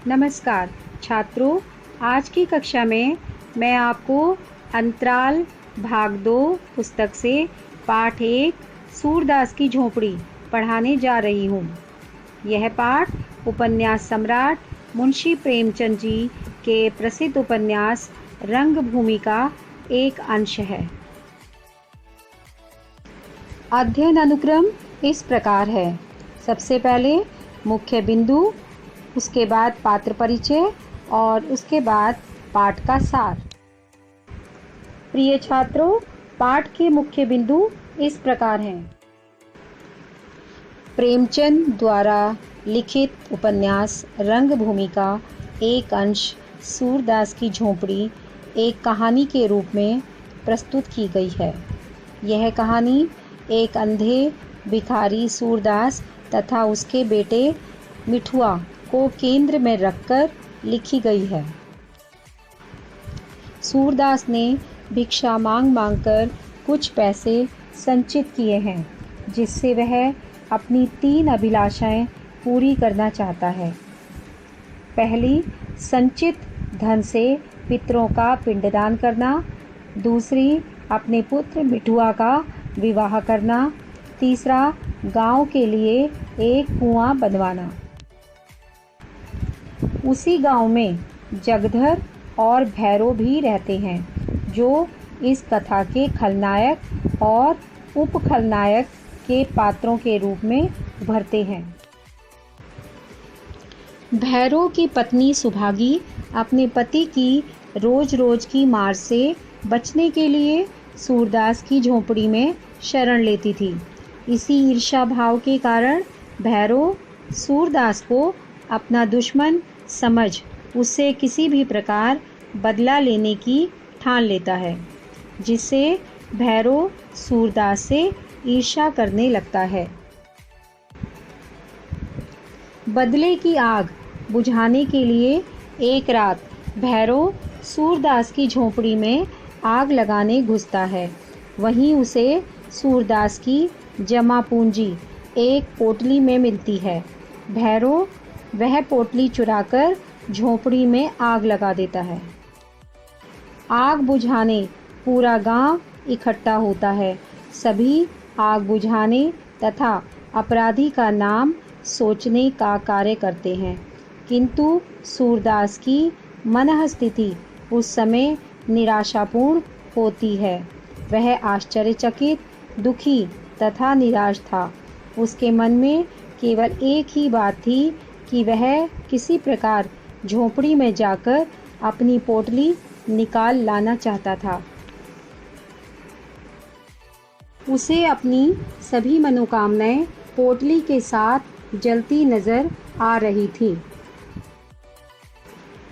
नमस्कार छात्रों, आज की कक्षा में मैं आपको अंतराल भाग 2 पुस्तक से पाठ 1 सूरदास की झोपड़ी पढ़ाने जा रही हूँ। यह पाठ उपन्यास सम्राट मुंशी प्रेमचंद जी के प्रसिद्ध उपन्यास रंगभूमि का एक अंश है। अध्ययन अनुक्रम इस प्रकार है। सबसे पहले मुख्य बिंदु, उसके बाद पात्र परिचय और उसके बाद पाठ का सार। प्रिय छात्रों, पाठ के मुख्य बिंदु इस प्रकार हैं। प्रेमचंद द्वारा लिखित उपन्यास रंगभूमि का एक अंश सूरदास की झोपड़ी एक कहानी के रूप में प्रस्तुत की गई है। यह कहानी एक अंधे भिखारी सूरदास तथा उसके बेटे मिठुआ को केंद्र में रखकर लिखी गई है। सूरदास ने भिक्षा मांग कर कुछ पैसे संचित किए हैं, जिससे वह अपनी 3 अभिलाषाएं पूरी करना चाहता है। पहली, संचित धन से पितरों का पिंडदान करना। दूसरी, अपने पुत्र मिठुआ का विवाह करना। तीसरा, गांव के लिए एक कुआं बनवाना। उसी गांव में जगधर और भैरव भी रहते हैं, जो इस कथा के खलनायक और उपखलनायक के पात्रों के रूप में उभरते हैं। भैरव की पत्नी सुभागी अपने पति की रोज की मार से बचने के लिए सूरदास की झोपड़ी में शरण लेती थी। इसी ईर्ष्या भाव के कारण भैरव सूरदास को अपना दुश्मन समझ उससे किसी भी प्रकार बदला लेने की ठान लेता है, जिससे भैरव सूरदास से ईर्ष्या करने लगता है। बदले की आग बुझाने के लिए एक रात भैरव सूरदास की झोपड़ी में आग लगाने घुसता है। वहीं उसे सूरदास की जमा पूंजी एक पोटली में मिलती है। भैरव वह पोटली चुराकर झोपड़ी में आग लगा देता है। आग बुझाने पूरा गांव इकट्ठा होता है। सभी आग बुझाने तथा अपराधी का नाम सोचने का कार्य करते हैं, किंतु सूरदास की मनःस्थिति उस समय निराशापूर्ण होती है। वह आश्चर्यचकित, दुखी तथा निराश था। उसके मन में केवल एक ही बात थी कि वह किसी प्रकार झोपड़ी में जाकर अपनी पोटली निकाल लाना चाहता था। उसे अपनी सभी मनोकामनाएं पोटली के साथ जलती नजर आ रही थी।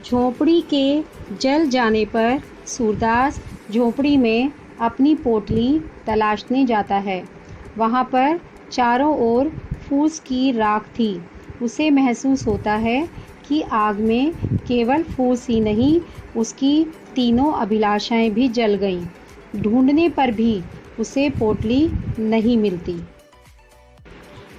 झोपड़ी के जल जाने पर सूरदास झोपड़ी में अपनी पोटली तलाशने जाता है। वहां पर चारों ओर फूस की राख थी। उसे महसूस होता है कि आग में केवल फूस ही नहीं, उसकी 3 अभिलाषाएं भी जल गईं। ढूंढने पर भी उसे पोटली नहीं मिलती।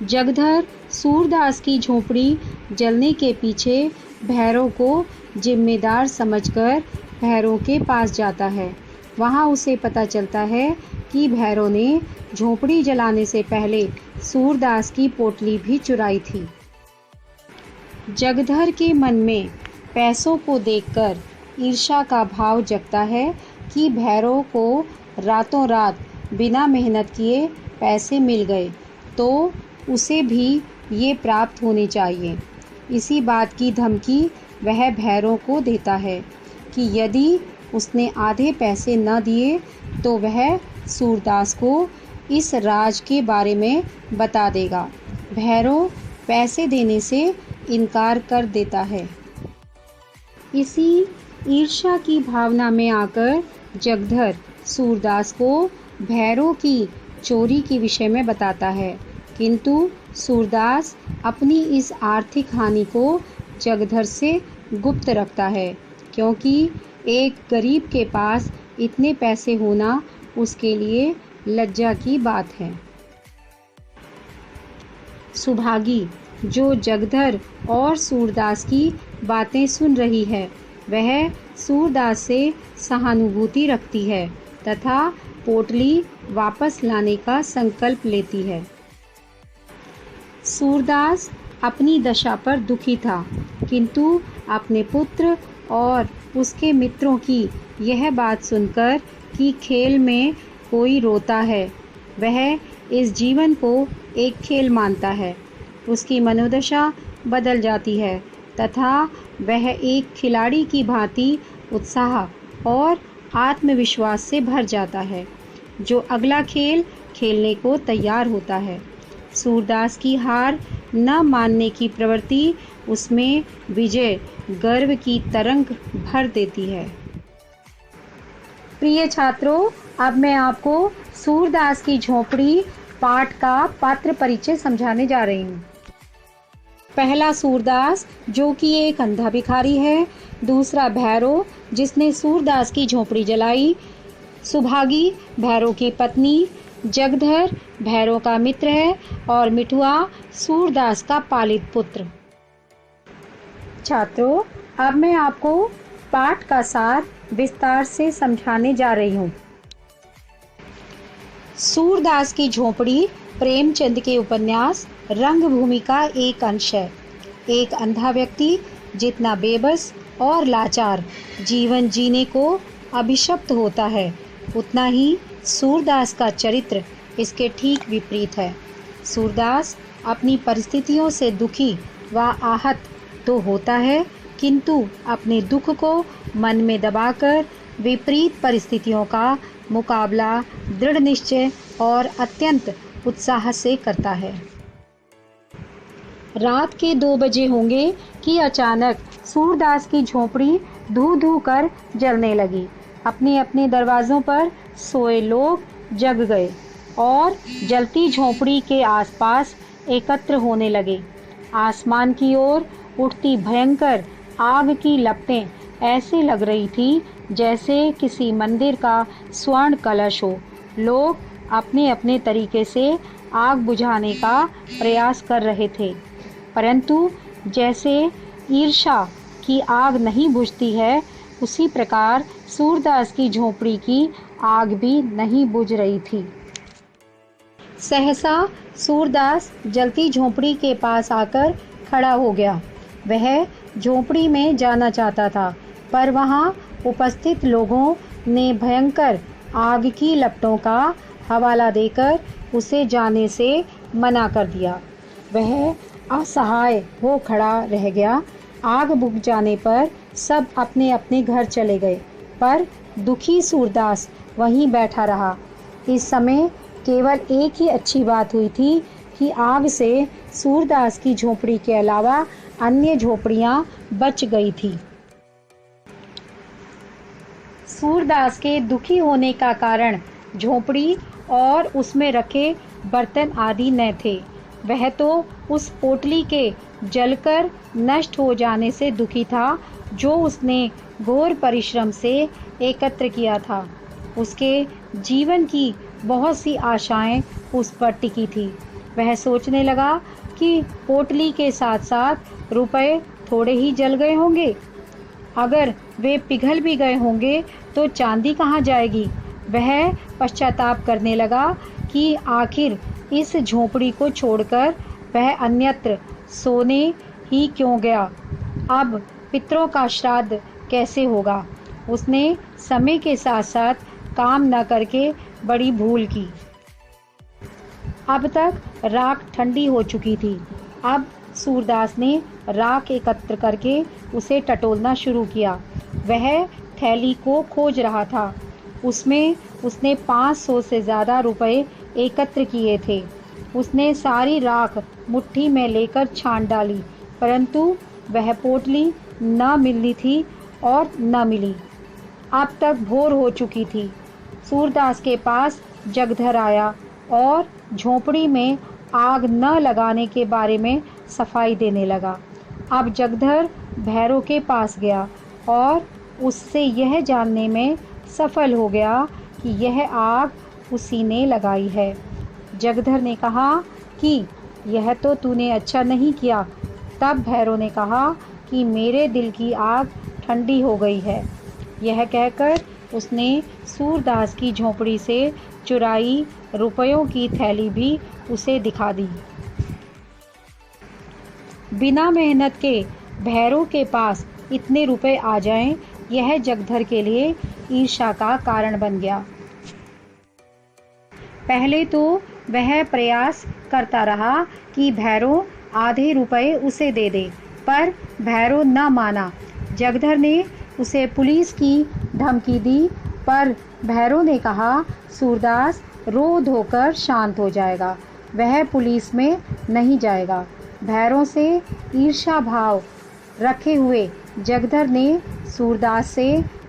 जगधर सूरदास की झोपड़ी जलने के पीछे भैरव को जिम्मेदार समझकर भैरव के पास जाता है। वहां उसे पता चलता है कि भैरव ने झोपड़ी जलाने से पहले सूरदास की पोटली भी चुराई थी। जगधर के मन में पैसों को देखकर ईर्ष्या का भाव जगता है कि भैरव को रातों रात बिना मेहनत किए पैसे मिल गए, तो उसे भी ये प्राप्त होने चाहिए। इसी बात की धमकी वह भैरव को देता है कि यदि उसने आधे पैसे न दिए तो वह सूरदास को इस राज के बारे में बता देगा। भैरव पैसे देने से इनकार कर देता है। इसी ईर्ष्या की भावना में आकर जगधर सूरदास को भैरव की चोरी के विषय में बताता है, किंतु सूरदास अपनी इस आर्थिक हानि को जगधर से गुप्त रखता है, क्योंकि एक गरीब के पास इतने पैसे होना उसके लिए लज्जा की बात है। सुभागी जो जगधर और सूरदास की बातें सुन रही है वह सूरदास से सहानुभूति रखती है तथा पोटली वापस लाने का संकल्प लेती है। सूरदास अपनी दशा पर दुखी था, किंतु अपने पुत्र और उसके मित्रों की यह बात सुनकर कि खेल में कोई रोता है, वह इस जीवन को एक खेल मानता है। उसकी मनोदशा बदल जाती है तथा वह एक खिलाड़ी की भांति उत्साह और आत्मविश्वास से भर जाता है, जो अगला खेल खेलने को तैयार होता है। सूरदास की हार न मानने की प्रवृत्ति उसमें विजय गर्व की तरंग भर देती है। प्रिय छात्रों, अब मैं आपको सूरदास की झोपड़ी पाठ का पात्र परिचय समझाने जा रही हूँ। पहला सूरदास, जो कि एक अंधा भिखारी है। दूसरा भैरव, जिसने सूरदास की झोपड़ी जलाई। सुभागी, भैरव की पत्नी। जगधर, भैरव का मित्र है। और मिठुआ, सूरदास का पालित पुत्र। छात्रों, अब मैं आपको पाठ का सार विस्तार से समझाने जा रही हूँ। सूरदास की झोपड़ी प्रेमचंद के उपन्यास रंगभूमि का एक अंश है। एक अंधा व्यक्ति जितना बेबस और लाचार जीवन जीने को अभिशप्त होता है, उतना ही सूरदास का चरित्र इसके ठीक विपरीत है। सूरदास अपनी परिस्थितियों से दुखी व आहत तो होता है, किंतु अपने दुख को मन में दबाकर विपरीत परिस्थितियों का मुकाबला दृढ़ निश्चय और अत्यंत उत्साह से करता है। रात के 2 बजे होंगे कि अचानक सूरदास की झोपड़ी धू धू कर जलने लगी। अपने अपने दरवाज़ों पर सोए लोग जग गए और जलती झोपड़ी के आसपास एकत्र होने लगे। आसमान की ओर उठती भयंकर आग की लपटें ऐसे लग रही थी जैसे किसी मंदिर का स्वर्ण कलश हो। लोग अपने अपने तरीके से आग बुझाने का प्रयास कर रहे थे, परंतु जैसे ईर्ष्या की आग नहीं बुझती है, उसी प्रकार सूरदास की झोपड़ी की आग भी नहीं बुझ रही थी। सहसा सूरदास जलती झोपड़ी के पास आकर खड़ा हो गया। वह झोपड़ी में जाना चाहता था, पर वहां उपस्थित लोगों ने भयंकर आग की लपटों का हवाला देकर उसे जाने से मना कर दिया। वह असहाय हो खड़ा रह गया। आग बुझ जाने पर सब अपने अपने घर चले गए, पर दुखी सूरदास वहीं बैठा रहा। इस समय केवल एक ही अच्छी बात हुई थी कि आग से सूरदास की झोपड़ी के अलावा अन्य झोपड़ियां बच गई थी। सूरदास के दुखी होने का कारण झोपड़ी और उसमें रखे बर्तन आदि न थे। वह तो उस पोटली के जलकर नष्ट हो जाने से दुखी था, जो उसने घोर परिश्रम से एकत्र किया था। उसके जीवन की बहुत सी आशाएं उस पर टिकी थी। वह सोचने लगा कि पोटली के साथ साथ रुपए थोड़े ही जल गए होंगे। अगर वे पिघल भी गए होंगे तो चांदी कहाँ जाएगी। वह पश्चाताप करने लगा कि आखिर इस झोपड़ी को छोड़कर वह अन्यत्र सोने ही क्यों गया। अब पितरों का श्राद्ध कैसे होगा। उसने समय के साथ साथ काम न करके बड़ी भूल की। अब तक राख ठंडी हो चुकी थी। अब सूरदास ने राख एकत्र करके उसे टटोलना शुरू किया। वह थैली को खोज रहा था। उसमें उसने 500 से ज़्यादा रुपए एकत्र किए थे। उसने सारी राख मुट्ठी में लेकर छान डाली, परंतु वह पोटली न मिलनी थी और न मिली। अब तक भोर हो चुकी थी। सूरदास के पास जगधर आया और झोपड़ी में आग न लगाने के बारे में सफाई देने लगा। अब जगधर भैरव के पास गया और उससे यह जानने में सफल हो गया कि यह आग उसी ने लगाई है। जगधर ने कहा कि यह तो तूने अच्छा नहीं किया। तब भैरव ने कहा कि मेरे दिल की आग ठंडी हो गई है। यह कहकर उसने सूरदास की झोंपड़ी से चुराई रुपयों की थैली भी उसे दिखा दी। बिना मेहनत के भैरव के पास इतने रुपए आ जाएं, यह जगधर के लिए ईर्ष्या का कारण बन गया। पहले तो वह प्रयास करता रहा कि भैरव आधे रुपए उसे दे दे, पर भैरव न माना। जगधर ने उसे पुलिस की धमकी दी, पर भैरव ने कहा सूरदास रो धोकर शांत हो जाएगा, वह पुलिस में नहीं जाएगा। भैरव से ईर्ष्या भाव रखे हुए जगधर ने सूरदास से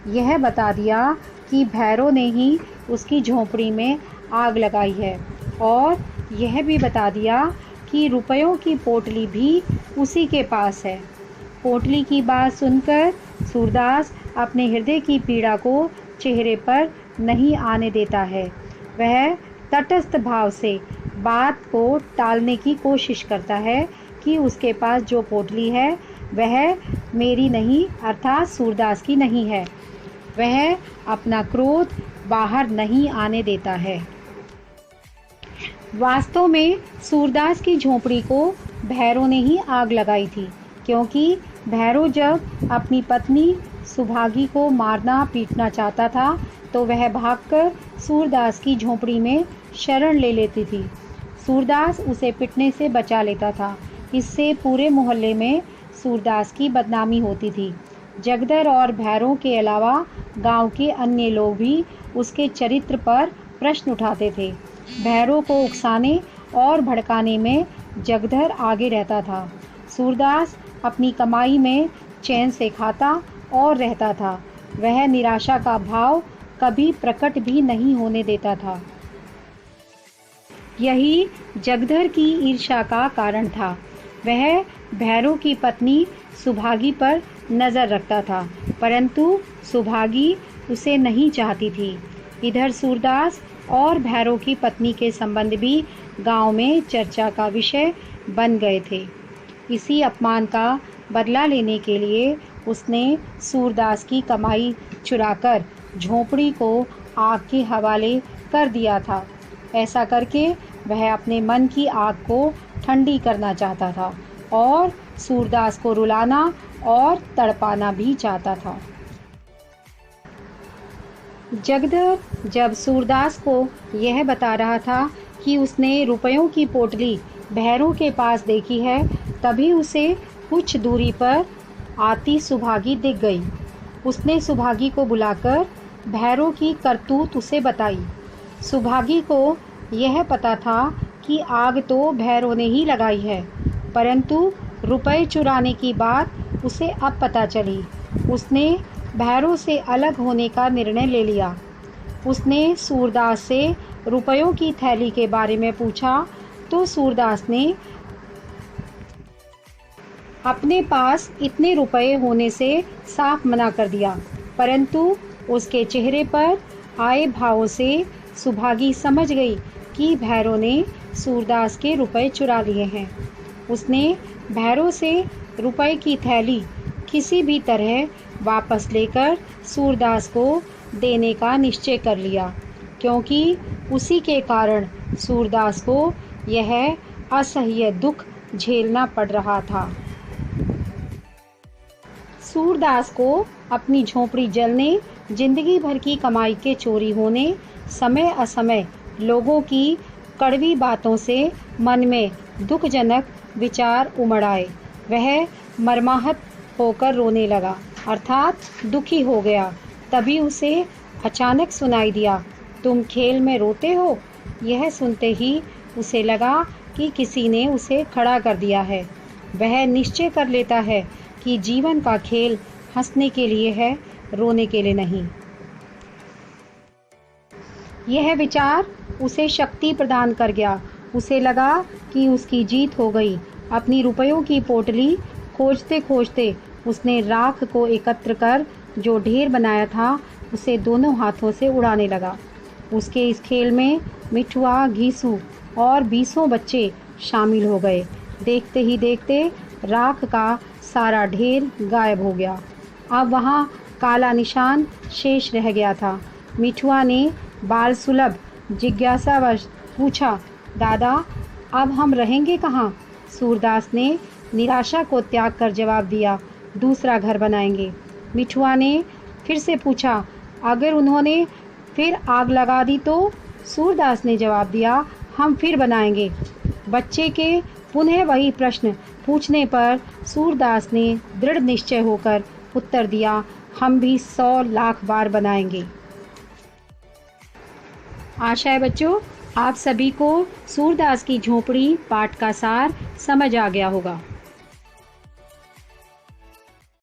यह बता दिया कि भैरव ने ही उसकी झोंपड़ी में आग लगाई है, और यह भी बता दिया कि रुपयों की पोटली भी उसी के पास है। पोटली की बात सुनकर सूरदास अपने हृदय की पीड़ा को चेहरे पर नहीं आने देता है। वह तटस्थ भाव से बात को टालने की कोशिश करता है कि उसके पास जो पोटली है वह मेरी नहीं अर्थात सूरदास की नहीं है। वह अपना क्रोध बाहर नहीं आने देता है। वास्तव में सूरदास की झोंपड़ी को भैरव ने ही आग लगाई थी, क्योंकि भैरव जब अपनी पत्नी सुभागी को मारना पीटना चाहता था तो वह भागकर सूरदास की झोंपड़ी में शरण ले लेती थी। सूरदास उसे पिटने से बचा लेता था। इससे पूरे मोहल्ले में सूरदास की बदनामी होती थी। जगधर और भैरव के अलावा गांव के अन्य लोग भी उसके चरित्र पर प्रश्न उठाते थे। भैरव को उकसाने और भड़काने में जगधर आगे रहता था। सूरदास अपनी कमाई में चैन से खाता और रहता था। वह निराशा का भाव कभी प्रकट भी नहीं होने देता था। यही जगधर की ईर्ष्या का कारण था। वह भैरव की पत्नी सुभागी पर नज़र रखता था, परंतु सुभागी उसे नहीं चाहती थी। इधर सूरदास और भैरव की पत्नी के संबंध भी गांव में चर्चा का विषय बन गए थे। इसी अपमान का बदला लेने के लिए उसने सूरदास की कमाई चुराकर झोंपड़ी को आग के हवाले कर दिया था। ऐसा करके वह अपने मन की आग को ठंडी करना चाहता था और सूरदास को रुलाना और तड़पाना भी चाहता था। जगधर जब सूरदास को यह बता रहा था कि उसने रुपयों की पोटली भैरव के पास देखी है, तभी उसे कुछ दूरी पर आती सुभागी दिख गई। उसने सुभागी को बुलाकर भैरव की करतूत उसे बताई। सुभागी को यह पता था कि आग तो भैरव ने ही लगाई है, परंतु रुपए चुराने की बात उसे अब पता चली। उसने भैरव से अलग होने का निर्णय ले लिया। उसने सूरदास से रुपयों की थैली के बारे में पूछा तो सूरदास ने अपने पास इतने रुपए होने से साफ मना कर दिया, परंतु उसके चेहरे पर आए भावों से सुभागी समझ गई कि भैरव ने सूरदास के रुपए चुरा लिए हैं। उसने भैरव से रुपए की थैली किसी भी तरह वापस लेकर सूरदास को देने का निश्चय कर लिया, क्योंकि उसी के कारण सूरदास को यह असह्य दुख झेलना पड़ रहा था। सूरदास को अपनी झोंपड़ी जलने, जिंदगी भर की कमाई के चोरी होने, समय असमय लोगों की कड़वी बातों से मन में दुखजनक विचार उमड़ आए। वह मर्माहत होकर रोने लगा, अर्थात दुखी हो गया। तभी उसे अचानक सुनाई दिया, तुम खेल में रोते हो। यह सुनते ही उसे लगा कि किसी ने उसे खड़ा कर दिया है। वह निश्चय कर लेता है कि जीवन का खेल हंसने के लिए है, रोने के लिए नहीं। यह विचार उसे शक्ति प्रदान कर गया। उसे लगा कि उसकी जीत हो गई। अपनी रुपयों की पोटली खोजते खोजते उसने राख को एकत्र कर जो ढेर बनाया था उसे दोनों हाथों से उड़ाने लगा। उसके इस खेल में मिठुआ, घीसू और 20 बच्चे शामिल हो गए। देखते ही देखते राख का सारा ढेर गायब हो गया। अब वहाँ काला निशान शेष रह गया था। मिठुआ ने बाल सुलभ जिज्ञासावश पूछा, दादा अब हम रहेंगे कहाँ? सूरदास ने निराशा को त्याग कर जवाब दिया, दूसरा घर बनाएंगे। मिठुआ ने फिर से पूछा, अगर उन्होंने फिर आग लगा दी तो? सूरदास ने जवाब दिया, हम फिर बनाएंगे। बच्चे के पुनः वही प्रश्न पूछने पर सूरदास ने दृढ़ निश्चय होकर उत्तर दिया, हम भी 100 लाख बार बनाएंगे। आशा है बच्चों आप सभी को सूरदास की झोपड़ी पाठ का सार समझ आ गया होगा।